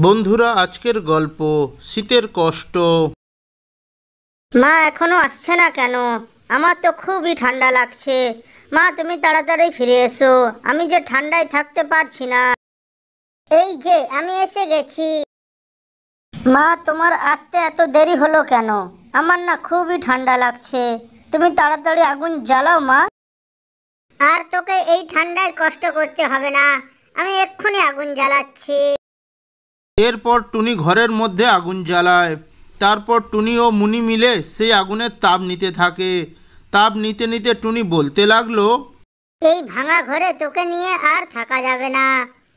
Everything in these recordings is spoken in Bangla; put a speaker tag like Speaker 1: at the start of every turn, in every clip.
Speaker 1: বন্ধুরা, আজকের গল্প শীতের কষ্ট।
Speaker 2: মা এখনো আসছে না কেন? আমার তো খুবই ঠান্ডা লাগছে। মা তুমি তাড়াতাড়ি ফিরে এসো, আমি যে ঠান্ডায় থাকতে পারছি না। এই যে আমি এসে গেছি। মা তোমার আসতে এত দেরি হলো কেন? আমার না খুবই ঠান্ডা লাগছে, তুমি তাড়াতাড়ি আগুন জ্বালাও মা। আর তোকে এই ঠান্ডায় কষ্ট করতে হবে না, আমি এক্ষুনি আগুন জ্বালাচ্ছি।
Speaker 1: এরপর টুনি ঘরের মধ্যে আগুন জ্বালায়। তারপর টুনি ও মুনি মিলে সেই আগুনের তাপ নিতে থাকে। তাপ নিতে নিতে টুনি বলতে লাগলো,
Speaker 2: এই ভাঙা ঘরে তোকে নিয়ে আর থাকা যাবে না।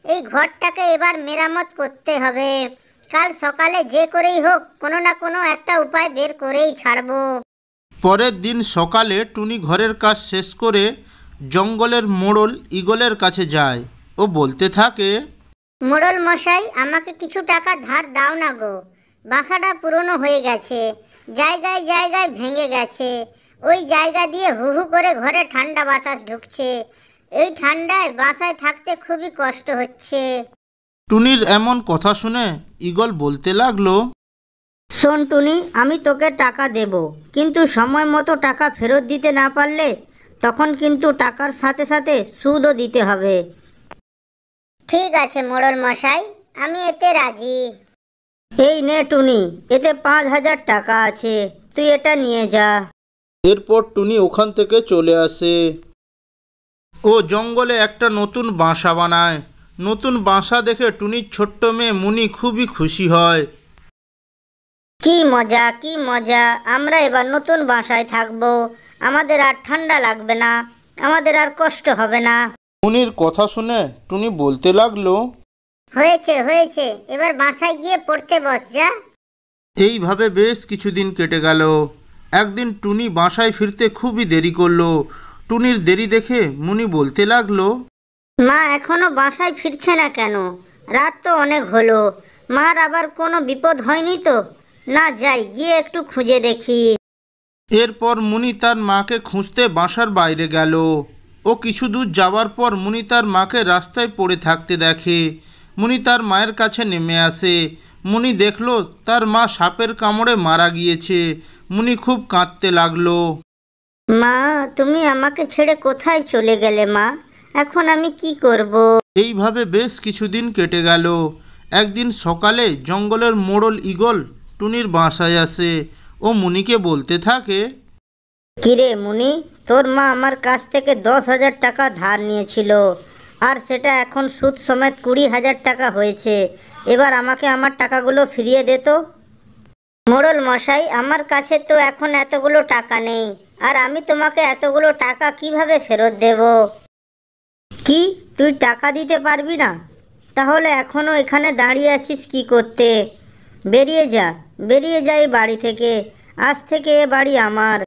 Speaker 2: এই ঘরটাকে এবার মেরামত করতে হবে। কাল সকালে যে করেই হোক কোনো না কোনো একটা উপায় বের করেই ছাড়বো।
Speaker 1: পরের দিন সকালে টুনি ঘরের কাজ শেষ করে জঙ্গলের মোড়ল ঈগলের কাছে যায় ও বলতে থাকে,
Speaker 2: মোড়ল মশাই, আমাকে কিছু টাকা ধার দাও না গো। বাসাটা পুরনো হয়ে গেছে, জায়গায় জায়গায় ভেঙে গেছে। ওই জায়গা দিয়ে হু হু করে ঘরে ঠান্ডা বাতাস ঢুকছে। এই ঠান্ডায় বাসায় থাকতে খুবই কষ্ট হচ্ছে।
Speaker 1: টুনির এমন কথা শুনে ঈগল বলতে লাগলো,
Speaker 2: শোন টুনি, আমি তোকে টাকা দেব, কিন্তু সময় মতো টাকা ফেরত দিতে না পারলে তখন কিন্তু টাকার সাথে সাথে সুদও দিতে হবে। ঠিক আছে মোড়ল মশাই, আমি এতে রাজি। এই নে টুনি, এতে 5,000 টাকা আছে, তুই এটা নিয়ে যা।
Speaker 1: এরপর টুনি ওখান থেকে চলে আসে ও জঙ্গলে একটা নতুন বাসা বানায়। নতুন বাসা দেখে টুনির ছোট্ট মেয়ে মুনি খুবই খুশি হয়।
Speaker 2: কি মজা, কি মজা, আমরা এবার নতুন বাসায় থাকবো। আমাদের আর ঠান্ডা লাগবে না, আমাদের আর কষ্ট হবে না।
Speaker 1: মুনির কথা শুনে টুনি বলতে লাগলো,
Speaker 2: হয়েছে হয়েছে, এবার বাসায় গিয়ে পড়তে বস যা।
Speaker 1: এইভাবে বেশ কিছুদিন কেটে গেল। একদিন টুনি বাসায় ফিরতে খুবই দেরি করলো। টুনির দেরি দেখে মুনি বলতে লাগলো,
Speaker 2: মা এখনো বাসায় ফিরছে না কেন? রাত তো অনেক হলো, মার আবার কোনো বিপদ হয়নি তো? না, যাই গিয়ে একটু খুঁজে দেখি।
Speaker 1: এরপর মুনি তার মাকে খুঁজতে বাসার বাইরে গেল। ও কিছু দূর যাওয়ার পর মুনি তার মাকে রাস্তায় পড়ে থাকতে দেখে। মুনি তার মায়ের কাছে নেমে আসে। মুনি দেখলো তার মা সাপের কামড়ে মারা গিয়েছে। মুনি খুব কাঁদতে লাগলো।
Speaker 2: মা তুমি আমাকে ছেড়ে কোথায় চলে গেলে মা? এখন আমি কি করব?
Speaker 1: এইভাবে বেশ কিছুদিন কেটে গেল। একদিন সকালে জঙ্গলের মোড়ল ঈগল টুনির বাসায় আসে ও মুনিকে বলতে থাকে,
Speaker 2: কিরে মুনি, তোর মা আমার কাছ থেকে 10,000 টাকা ধার নিয়েছিল, আর সেটা এখন সুদ সমেত 20,000 টাকা হয়েছে। এবার আমাকে আমার টাকাগুলো ফিরিয়ে দে তো। মোড়ল মশাই, আমার কাছে তো এখন এতগুলো টাকা নেই, আর আমি তোমাকে এতগুলো টাকা কিভাবে ফেরত দেব? কি, তুই টাকা দিতে পারবি না? তাহলে এখনো এখানে দাঁড়িয়ে আছিস কি করতে? বেরিয়ে যা, বেরিয়ে যা এই বাড়ি থেকে। আজ থেকে এ বাড়ি আমার।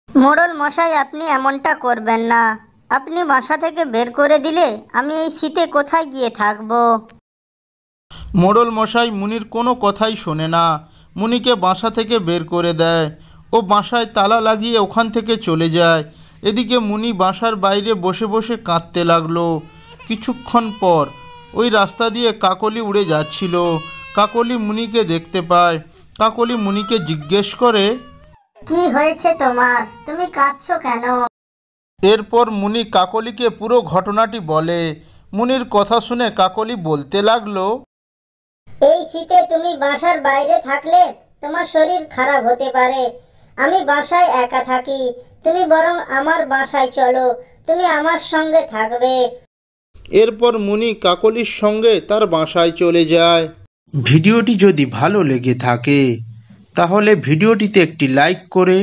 Speaker 2: মোড়ল মশাই, আপনি এমনটা করবেন না। আপনি বাসা থেকে বের করে দিলে আমি এই শীতে কোথায় গিয়ে থাকবো?
Speaker 1: মোড়ল মশাই মুনির কোনো কথাই শোনে না। মুনিকে বাসা থেকে বের করে দেয় ও বাসায় তালা লাগিয়ে ওখান থেকে চলে যায়। এদিকে মুনি বাসার বাইরে বসে বসে কাঁদতে লাগলো। কিছুক্ষণ পর ওই রাস্তা দিয়ে কাকলি উড়ে যাচ্ছিল। কাকলি মুনিকে দেখতে পায়। কাকলি মুনিকে জিজ্ঞেস করে,
Speaker 2: কি হয়েছে তোমার? তুমি কাঁদছো কেন?
Speaker 1: এরপর মুনি কাকলিকে পুরো ঘটনাটি বলে। মুনির কথা শুনে কাকলি বলতে লাগলো,
Speaker 2: এই শীতে তুমি বাসার বাইরে থাকলে তোমার শরীর খারাপ হতে পারে। আমি বাসায় একা থাকি, তুমি বরং আমার বাসায় চলো, তুমি আমার সঙ্গে থাকবে।
Speaker 1: এরপর মুনি কাকলির সঙ্গে তার বাসায় চলে যায়। ভিডিওটি যদি ভালো লেগে থাকে তাহলে ভিডিওটিতে একটি লাইক করে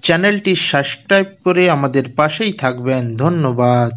Speaker 1: চ্যানেলটি সাবস্ক্রাইব করে আমাদের পাশেই থাকবেন। ধন্যবাদ।